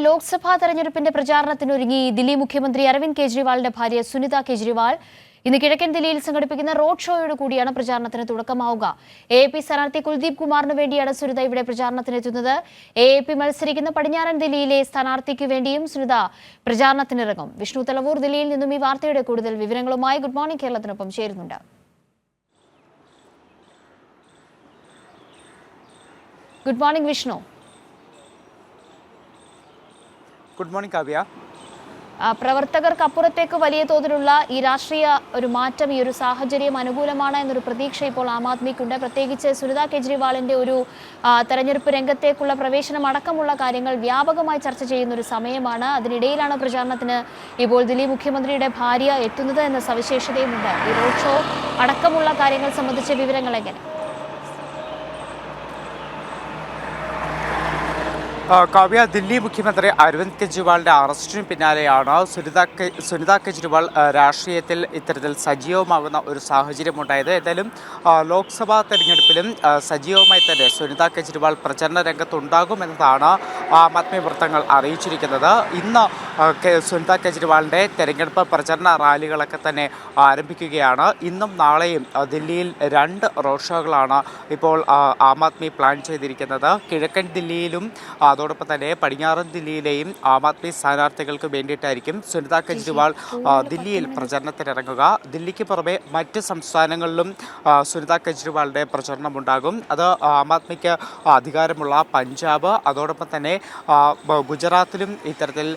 ലോക്സഭാ തെരഞ്ഞെടുപ്പിന്റെ പ്രചാരണത്തിനൊരുങ്ങി ദില്ലി മുഖ്യമന്ത്രി അരവിന്ദ് കെജ്രിവാളിന്റെ ഭാര്യ സുനിത കെജ്രിവാൾ ഇന്ന് കിഴക്കൻ ദില്ലിയിൽ സംഘടിപ്പിക്കുന്ന റോഡ് ഷോയോട് കൂടിയാണ് പ്രചാരണത്തിന് തുടക്കമാവുക. എ.പി സ്ഥാനാർത്ഥി കുൽദീപ് കുമാറിന് വേണ്ടിയാണ് സുനിത ഇവിടെ പ്രചാരണത്തിനെത്തുന്നത്. എ.പി മത്സരിക്കുന്ന പടിഞ്ഞാറൻ ദില്ലിയിലെ സ്ഥാനാർത്ഥിക്ക് വേണ്ടിയും സുനിത പ്രചാരണത്തിനിറങ്ങും. വിഷ്ണു തലവൂർ ദില്ലിയിൽ നിന്നും ഈ വാർത്തയുടെ കൂടുതൽ വിവരങ്ങളുമായി ഗുഡ് മോർണിംഗ് കേരളത്തിനൊപ്പം ചേരുന്നുണ്ട്. Good morning Vishnu. Good morning Kavya. പ്രവർത്തകർക്കപ്പുറത്തേക്ക് വലിയ തോതിലുള്ള ഈ രാഷ്ട്രീയ ഒരു മാറ്റം, ഈ ഒരു സാഹചര്യം അനുകൂലമാണ് എന്നൊരു പ്രതീക്ഷ ഇപ്പോൾ ആം ആദ്മിക്കുണ്ട്. പ്രത്യേകിച്ച് സുനിത കെജ്രിവാളിന്റെ ഒരു തെരഞ്ഞെടുപ്പ് രംഗത്തേക്കുള്ള പ്രവേശനം അടക്കമുള്ള കാര്യങ്ങൾ വ്യാപകമായി ചർച്ച ചെയ്യുന്ന ഒരു സമയമാണ്. അതിനിടയിലാണ് പ്രചാരണത്തിന് ഇപ്പോൾ ദില്ലി മുഖ്യമന്ത്രിയുടെ ഭാര്യ എത്തുന്നത് എന്ന സവിശേഷതയുമുണ്ട്. ഈ റോഡ് ഷോ അടക്കമുള്ള കാര്യങ്ങൾ സംബന്ധിച്ച വിവരങ്ങൾ എങ്ങനെ? കാവ്യ, ദില്ലി മുഖ്യമന്ത്രി അരവിന്ദ് കെജ്രിവാളിന്റെ അറസ്റ്റിന് പിന്നാലെയാണ് സുനിത കെജ്രിവാൾ രാഷ്ട്രീയത്തിൽ ഇത്തരത്തിൽ സജീവമാകുന്ന ഒരു സാഹചര്യമുണ്ടായത്. ഏതായാലും ലോക്സഭാ തെരഞ്ഞെടുപ്പിലും സജീവമായി തന്നെ സുനിത കെജ്രിവാൾ പ്രചരണ രംഗത്തുണ്ടാകുമെന്നതാണ് ആം ആദ്മി വൃത്തങ്ങൾ അറിയിച്ചിരിക്കുന്നത്. ഇന്ന് സുനിത കെജ്രിവാളിന്റെ തെരഞ്ഞെടുപ്പ് പ്രചരണ റാലികളൊക്കെ തന്നെ ആരംഭിക്കുകയാണ്. ഇന്നും നാളെയും ദില്ലിയിൽ 2 റോഡ് ഷോകളാണ് ഇപ്പോൾ ആം ആദ്മി പ്ലാൻ ചെയ്തിരിക്കുന്നത്. കിഴക്കൻ ദില്ലിയിലും അതോടൊപ്പം തന്നെ പടിഞ്ഞാറൻ ദില്ലിയിലെയും ആം ആദ്മി സ്ഥാനാർത്ഥികൾക്ക് വേണ്ടിയിട്ടായിരിക്കും സുനിത കെജ്രിവാൾ ദില്ലിയിൽ പ്രചരണത്തിനിറങ്ങുക. ദില്ലിക്ക് പുറമെ മറ്റ് സംസ്ഥാനങ്ങളിലും സുനിത കെജ്രിവാളിന്റെ പ്രചരണമുണ്ടാകും. അത് ആം ആദ്മിക്ക് അധികാരമുള്ള പഞ്ചാബ്, അതോടൊപ്പം തന്നെ ഗുജറാത്തിലും ഇത്തരത്തിൽ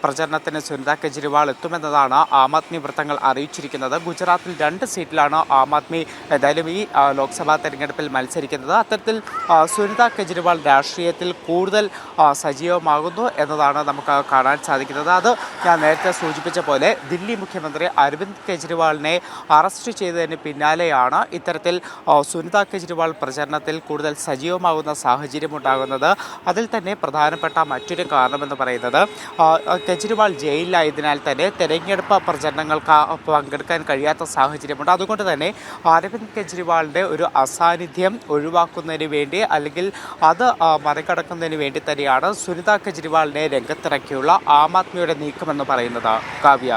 പ്രചരണത്തിന് സുനിത കെജ്രിവാൾ എത്തുമെന്നതാണ് ആം ആദ്മി വൃത്തങ്ങൾ അറിയിച്ചിരിക്കുന്നത്. ഗുജറാത്തിൽ 2 സീറ്റിലാണ് ആം ആദ്മി ഏതായാലും ഈ ലോക്സഭാ തെരഞ്ഞെടുപ്പിൽ മത്സരിക്കുന്നത്. അത്തരത്തിൽ സുനിത കെജ്രിവാൾ രാഷ്ട്രീയത്തിൽ കൂടുതൽ സജീവമാകുന്നു എന്നതാണ് നമുക്ക് കാണാൻ സാധിക്കുന്നത്. അത് ഞാൻ നേരത്തെ സൂചിപ്പിച്ച പോലെ ദില്ലി മുഖ്യമന്ത്രി അരവിന്ദ് കെജ്രിവാളിനെ അറസ്റ്റ് ചെയ്തതിന് പിന്നാലെയാണ് ഇത്തരത്തിൽ സുനിത കെജ്രിവാൾ പ്രചരണത്തിൽ കൂടുതൽ സജീവമാകുന്ന സാഹചര്യമുണ്ടാകുന്നത്. അതിൽ തന്നെ പ്രധാനപ്പെട്ട മറ്റൊരു കാരണമെന്ന് പറയുന്നത് കെജ്രിവാൾ ജയിലിലായതിനാൽ തന്നെ തെരഞ്ഞെടുപ്പ് പ്രചരണങ്ങൾക്ക് പങ്കെടുക്കാൻ കഴിയാത്ത സാഹചര്യമുണ്ട്. അതുകൊണ്ട് തന്നെ അരവിന്ദ് കെജ്രിവാളിൻ്റെ ഒരു അസാന്നിധ്യം ഒഴിവാക്കുന്നതിന് വേണ്ടി അല്ലെങ്കിൽ അത് മറികടക്കുന്നതിന് വേണ്ടി തന്നെയാണ് സുനിത കെജ്രിവാളിനെ രംഗത്തിറക്കിയുള്ള ആം ആദ്മിയുടെ നീക്കമെന്ന് പറയുന്നത്. കാവ്യ.